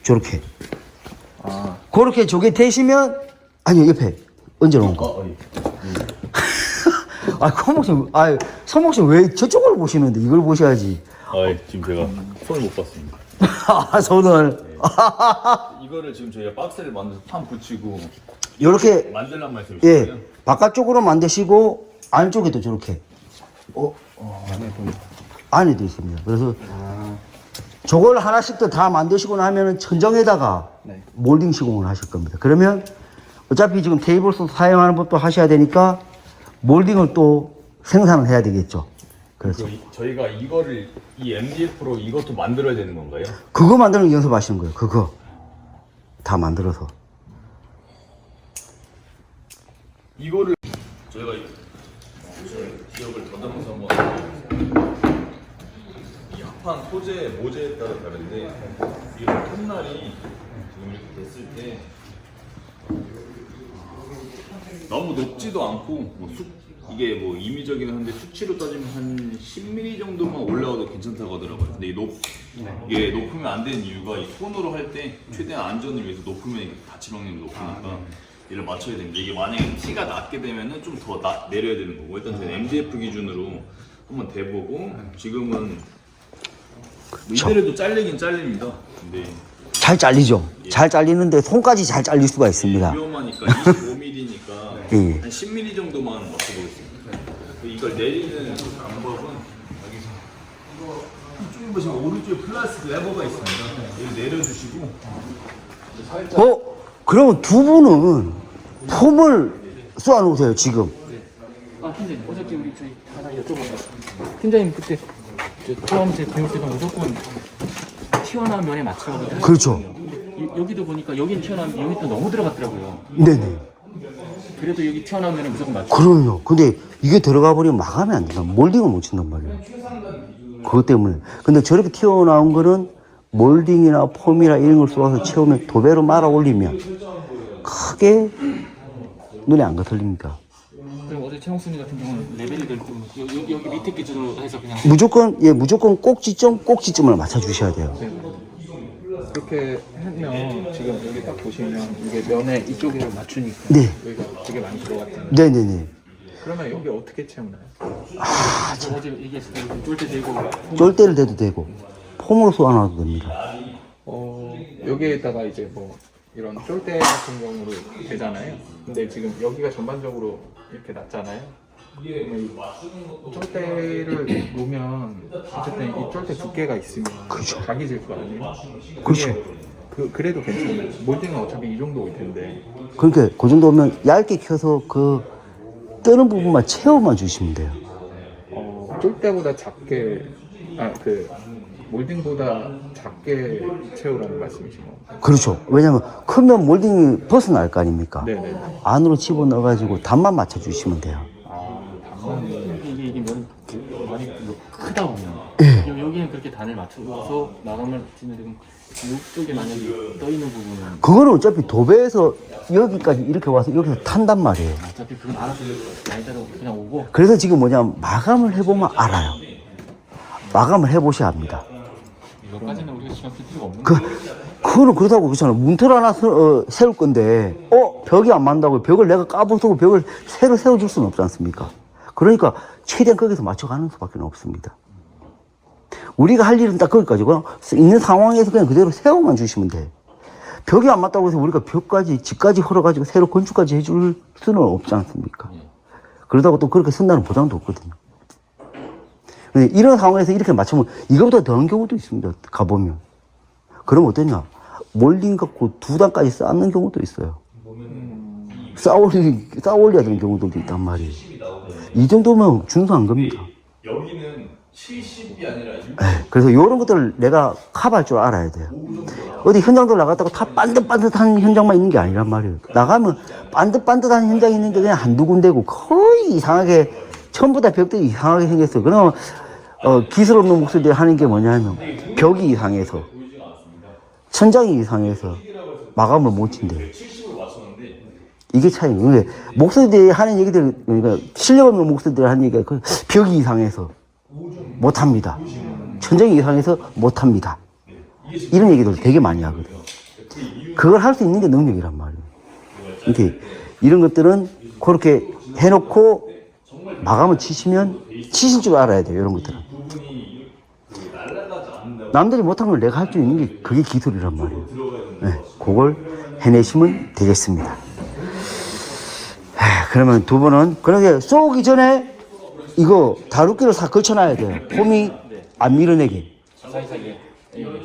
저렇게. 아. 그렇게 저게 되시면, 아니요, 옆에 얹어놓은 거. 아, 서목씨 왜 저쪽을 보시는데 이걸 보셔야지. 지금 제가 손을 못 봤습니다. 아, 손을. 네. 이거를 지금 저희가 박스를 만들어서 판 붙이고 요렇게, 만들란 말씀이시죠? 예, 바깥쪽으로 만드시고, 안쪽에도 저렇게. 안에도 있습니다. 그래서, 저걸 하나씩 더 다 만드시고 나면은 천정에다가 네. 몰딩 시공을 하실 겁니다. 그러면 어차피 지금 테이블소 사용하는 것도 하셔야 되니까 몰딩을 또 생산을 해야 되겠죠. 그래서 저희가 이거를 이 MDF로 이것도 만들어야 되는 건가요? 그거 만드는 거 연습하시는 거예요. 그거 다 만들어서. 이거를 저희가 기억을 더듬어서 한번 이 합판 소재 모재에 따라 다른데 이런 톱날이 지금 이렇게 됐을 때 너무 높지도 않고 이게 뭐 임의적이긴 한데 수치로 따지면 한 10mm 정도만 올라와도 괜찮다고 하더라고요. 근데 이게 높으면 안 되는 이유가 이 손으로 할 때 최대한 안전을 위해서 높으면 이게 다칠 확률이 높으니까 이를 맞춰야 됩니다. 이게 만약에 티가 낮게 되면은 좀 더 내려야 되는 거고 일단 저희 MDF 기준으로 한번 대보고 지금은 이대로도 잘리긴 잘립니다. 근데 잘 잘리죠. 잘 잘리는데 손까지 잘 잘릴 수가 있습니다. 위험하니까 25mm니까 예. 한 10mm 정도만 맞춰보겠습니다. 이걸 내리는 방법은 여기서 이쪽에 보시면 오른쪽에 플라스틱 레버가 있습니다. 여기 내려주시고 살짝 그러면 두 분은 폼을 쏘아 놓으세요, 지금. 아, 팀장님, 어저께 우리 저희 하나 여쭤봤어요. 팀장님 그때 처음 제 배울 때는 무조건 튀어나온 면에 맞춰거든요. 그렇죠. 여기도 보니까 여긴 튀어나오면 여기 또 너무 들어갔더라고요. 네네. 그래도 여기 튀어나온 면에 무조건 맞춰. 그럼요. 근데 이게 들어가 버리면 마감이 안 된다. 몰딩을 못 친단 말이에요. 그것 때문에. 근데 저렇게 튀어나온 거는 몰딩이나 폼이나 이런 걸 쏘아서 채우면 도배로 말아 올리면 크게 눈에 안 거슬립니다. 그럼 어제 최홍순이 같은 경우는 레벨이 될 때는 여기 밑에 기준으로 해서 그냥 무조건 꼭지점을 맞춰 주셔야 돼요. 그렇게 하면 지금 여기 딱 보시면 이게 면에 이쪽으로 맞추니까 네. 여기가 되게 많이 들어갔잖아요. 네네네. 그러면 여기 어떻게 채우나요? 어제 얘기했을 때 쫄대 대고 쫄대를 대도 되고 폼으로 쏘아놔도 됩니다. 여기에다가 이제 뭐 이런 쫄대 같은 경우로 되잖아요. 근데 지금 여기가 전반적으로 이렇게 낮잖아요. 이 쫄대를 놓으면 어쨌든 이 쫄대 두께가 있으면 그렇죠. 각이 질 거 아니에요? 그렇죠. 그래도 괜찮아요. 몰딩은 어차피 이 정도 올 텐데. 그러니까 그 정도면 얇게 켜서 그 뜨는 부분만 채워만 주시면 돼요. 쫄대보다 작게 몰딩보다 작게 채우라는 말씀이신 건가요? 그렇죠. 왜냐면 크면 몰딩이 벗어날 거 아닙니까? 네네. 안으로 집어넣어가지고 단만 맞춰주시면 돼요. 단만 이게 면 많이 크다 보면 여기는 그렇게 단을 맞춰서 마감을 지금 이쪽에 만약에 떠 있는 부분은 그거는 어차피 도배에서 여기까지 이렇게 와서 여기서 탄단 말이에요. 어차피 그건 알아서 날짜로 그냥 오고. 그래서 지금 뭐냐면 마감을 해보면 알아요. 마감을 해보셔야 합니다. 이거까지는 우리가 신경 쓸 필요가 없는 그거는 그렇다고 그렇잖아. 문틀 하나 세울 건데, 벽이 안 맞는다고 벽을 내가 까부수고 벽을 새로 세워줄 수는 없지 않습니까? 그러니까 최대한 거기서 맞춰가는 수밖에 없습니다. 우리가 할 일은 딱 거기까지. 그냥 있는 상황에서 그냥 그대로 세워만 주시면 돼. 벽이 안 맞다고 해서 우리가 집까지 헐어가지고 새로 건축까지 해줄 수는 없지 않습니까? 그러다가 또 그렇게 쓴다는 보장도 없거든요. 근데 이런 상황에서 이렇게 맞추면 이거보다 더한 경우도 있습니다. 가보면. 그럼 어떠냐? 몰딩 갖고 2단까지 쌓는 경우도 있어요. 쌓아올려야 되는 경우들도 있단 말이에요. 이 정도면 준수한 겁니다. 여기는 70이 아니라 60. 그래서 이런 것들을 내가 커버할 줄 알아야 돼요. 어디 현장들 나갔다고 다 반듯반듯한 현장만 있는 게 아니란 말이에요. 나가면 반듯반듯한 현장이 있는 게 그냥 한두 군데고 거의 이상하게 전부 다 벽들이 이상하게 생겼어요. 그러면 기술 없는 목소리들이 하는 게 뭐냐면 벽이 이상해서 천장이 이상해서 마감을 못 친대요. 이게 차이예요. 그러니까 목소리들이 하는 얘기들, 그러니까 실력 없는 목소리들이 하는 얘기가 그 벽이 이상해서 못합니다. 천장이 이상해서 못합니다. 이런 얘기들 되게 많이 하거든. 그걸 할 수 있는 게 능력이란 말이에요. 이렇게 이런 것들은 그렇게 해놓고 마감을 치실 줄 알아야 돼요. 이런 것들은. 남들이 못한 걸 내가 할 수 있는 게 그게 기술이란 말이에요. 네, 그걸 해내시면 되겠습니다. 그러면 두 분은 그렇게 쏘기 전에 이거 다루기를 싹 걸쳐놔야 돼요. 폼이 안 밀어내게.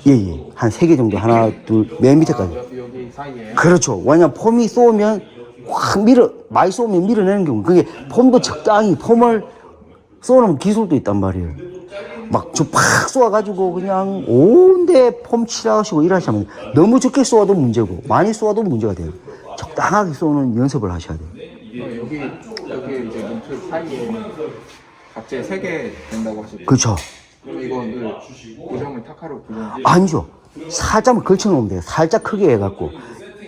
예. 한 3개 정도. 하나, 둘, 맨 밑에까지. 여기 사이에. 그렇죠. 왜냐면 폼이 쏘면 확 많이 쏘면 밀어내는 경우. 그게 폼도 적당히 폼을 쏘는 기술도 있단 말이에요. 막 팍 쏘아가지고 그냥 온데 폼 칠하시고 일하시면 너무 적게 쏘아도 문제고 많이 쏘아도 문제가 돼요. 적당하게 쏘는 연습을 하셔야 돼요. 여기 이제 문틀 사이에 각재 3개 된다고 하시죠. 그렇죠. 그럼 이거를 고정을 타카로 고정. 아니죠. 살짝만 걸쳐놓으면 돼요. 살짝 크게 해갖고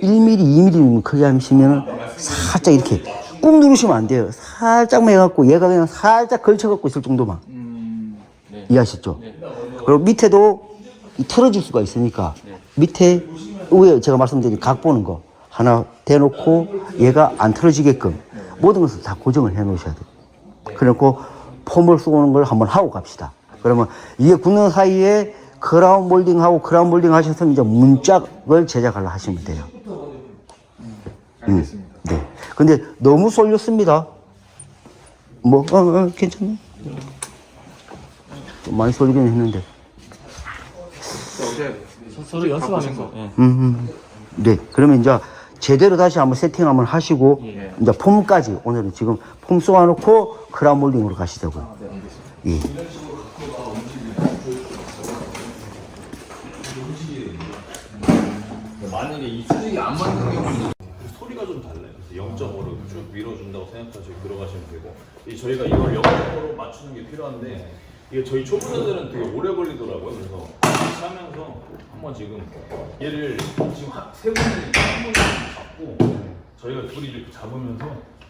1mm, 2mm 크게 하시면 살짝 이렇게 꾹 누르시면 안 돼요. 살짝만 해갖고 얘가 그냥 살짝 걸쳐갖고 있을 정도만. 네. 이해하셨죠? 그리고 밑에도 틀어질 수가 있으니까 밑에 위에 제가 말씀드린 각 보는 거 하나 대놓고 얘가 안 틀어지게끔 모든 것을 다 고정을 해 놓으셔야 돼요. 그래놓고 폼을 쏘는 걸 한번 하고 갑시다. 그러면 이게 굳는 사이에 크라운 몰딩하고 크라운 몰딩 하셔서 이제 문짝을 제작을 하시면 돼요. 알겠습니다. 네. 근데 너무 쏠렸습니다. 괜찮네. 좀 많이 쏠리긴 했는데. 어제 서로 연습하면서. 예. 네. 그러면 이제 제대로 다시 한번 세팅 한번 하시고, 예. 이제 폼까지, 오늘은 지금 폼 쏘아놓고 크라운 몰딩으로 가시자고요. 네, 알겠습니다. 예. 만약에 이 수직이 안 맞는 경우는 소리가 좀 달라요. 0.5로 쭉 밀어준다고 생각하시고 들어가시면 되고, 저희가 이걸 0.5로 맞추는 게 필요한데 이게 저희 초보자들은 되게 오래 걸리더라고요. 그래서 같이 하면서 한번 지금 얘를 지금 세 분이 한 분이 잡고 저희가 둘이 이렇게 잡으면서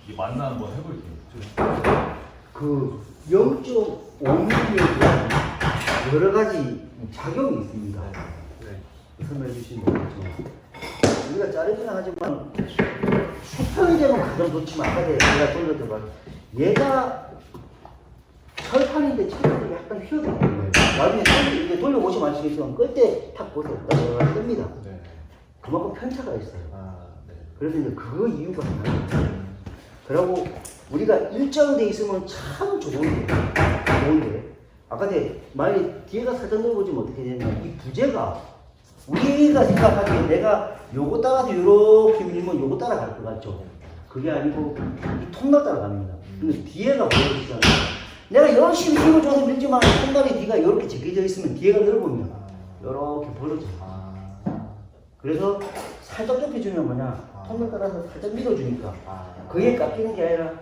이 만나 한번 해볼게요. 그 0.5mm에 여러 가지 작용이 있습니다. 설명해 주신 거 같죠. 우리가 자르기는 하지만 수평이 되면 가장 좋지만 아까 제가 돌렸던 얘가 철판인데 철판이 약간 휘어져 있는 거예요. 나중에 이제 돌려보시면 아시겠지만 끝에 탁 보세요. 뜹니다. 네. 그만큼 편차가 있어요. 그래서 이제 그 이유가 있나요? 그리고 우리가 일정돼 있으면 참 좋은데 아까 만약에 뒤에가 살짝 넓어지면 어떻게 되냐면 이 부재가 우리가 생각하기에 내가 요거 따라서 요렇게 밀면 요거 따라갈 것 같죠? 그게 아니고 이 통날 따라갑니다. 근데 뒤에가 벌어지잖아요. 내가 열심히 힘을 줘서 밀지만 통날의 뒤가 요렇게 제껴져 있으면 뒤에가 넓으면 요렇게 벌어져요. 그래서 살짝 좁혀주면 뭐냐 통날 따라서 살짝 밀어주니까 그게 깎이는 게 아니라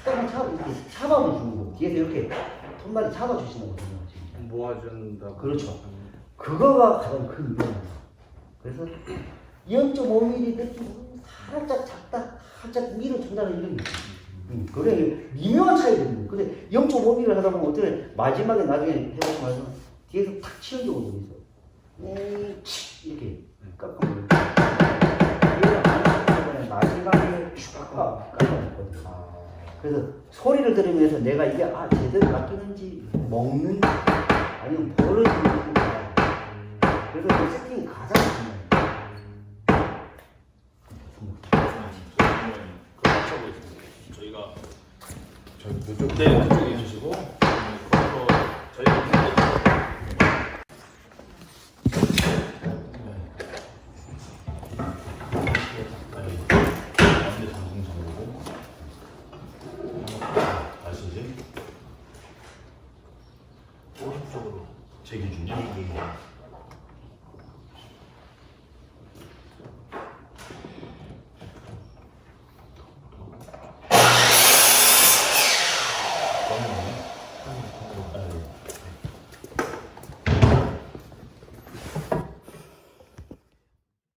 살짝만 이렇게 잡아주는 거. 뒤에서 이렇게 통날이 잡아주시는 거거든요. 모아준다. 그렇죠. 그거가 가장 큰 이유입니다. 그래서 0.5mm 느끼고 살짝 작다, 살짝 밀어준다는 이런 게 그래 미묘한 차이거든요. 근데 0.5mm를 하다 보면 어떻게 마지막에 나중에 해보시면 뒤에서 탁 치는 경우도 있어요. 이렇게 깎아버려요. 마지막에 쭉 깎아버렸거든요. 그래서 소리를 들으면서 내가 이게 제대로 깎이는지 먹는지 아니면 벌어지는지 그래서 그 세팅이 가장 중요해요. 그걸 맞춰보겠습니다. 저희가 그쪽에 해주시고 거기서 저희가 아시지? 오른쪽으로 제 기준이요?